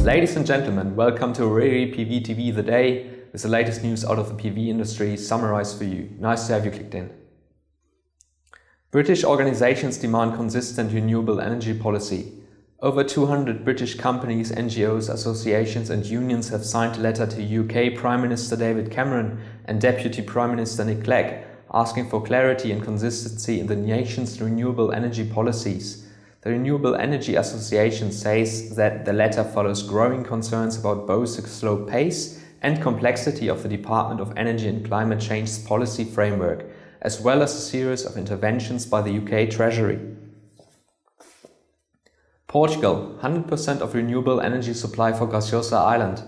Ladies and gentlemen, welcome to RERi PV TV The Day with the latest news out of the PV industry summarized for you. Nice to have you clicked in. British organizations demand consistent renewable energy policy. Over 200 British companies, NGOs, associations and unions have signed a letter to UK Prime Minister David Cameron and Deputy Prime Minister Nick Clegg, asking for clarity and consistency in the nation's renewable energy policies. The Renewable Energy Association says that the letter follows growing concerns about both the slow pace and complexity of the Department of Energy and Climate Change's policy framework, as well as a series of interventions by the UK Treasury. Portugal, 100% of renewable energy supply for Graciosa-island.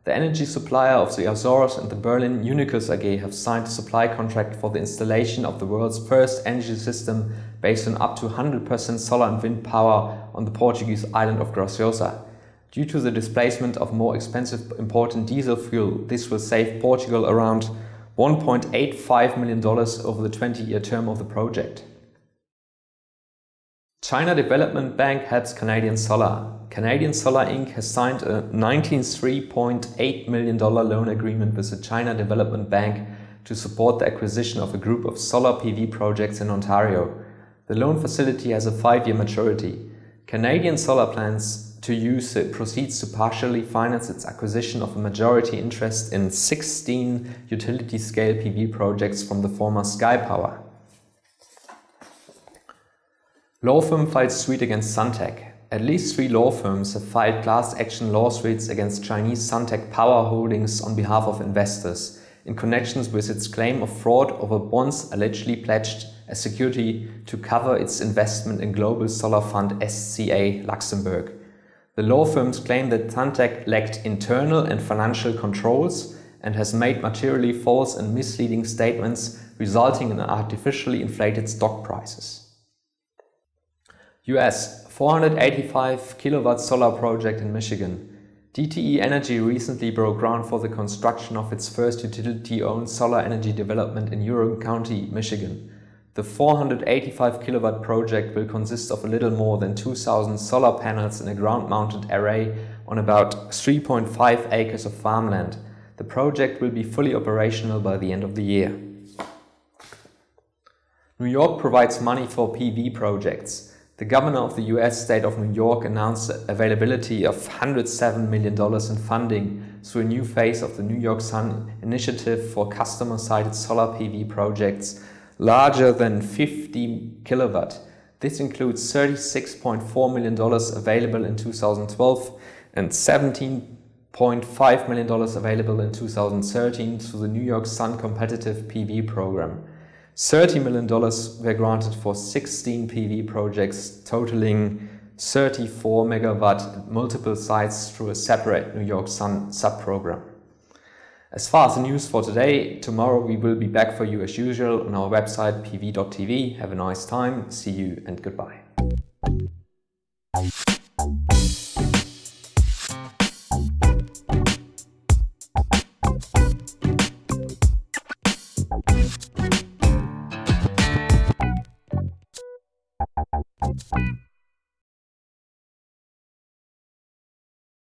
The energy supplier of the Azores and the Berlin Unicus AG have signed a supply contract for the installation of the world's first energy system based on up to 100% solar and wind power on the Portuguese island of Graciosa. Due to the displacement of more expensive imported diesel fuel, this will save Portugal around $1.85 million over the 20-year term of the project. China Development Bank helps Canadian Solar. Canadian Solar Inc. has signed a $93.8 million loan agreement with the China Development Bank to support the acquisition of a group of solar PV projects in Ontario. The loan facility has a 5-year maturity. Canadian Solar plans to use the proceeds to partially finance its acquisition of a majority interest in 16 utility-scale PV projects from the former Sky Power. Law firm files suit against Suntech. At least 3 law firms have filed class action lawsuits against Chinese Suntech Power Holdings on behalf of investors in connection with its claim of fraud over bonds allegedly pledged as security to cover its investment in global solar fund SCA Luxembourg. The law firms claim that Suntech lacked internal and financial controls and has made materially false and misleading statements, resulting in artificially inflated stock prices. US 485 kilowatt solar project in Michigan. DTE Energy recently broke ground for the construction of its first utility-owned solar energy development in Huron County, Michigan. The 485 kilowatt project will consist of a little more than 2,000 solar panels in a ground-mounted array on about 3.5 acres of farmland. The project will be fully operational by the end of the year. New York provides money for PV projects. The governor of the US state of New York announced the availability of $107 million in funding through a new phase of the New York Sun initiative for customer-sited solar PV projects larger than 50 kilowatt. This includes $36.4 million available in 2012 and $17.5 million available in 2013 through the New York Sun competitive PV program. $30 million were granted for 16 PV projects totaling 34 megawatt at multiple sites through a separate New York Sun sub-program. As far as the news for today, tomorrow we will be back for you as usual on our website pv.tv. Have a nice time, see you and goodbye.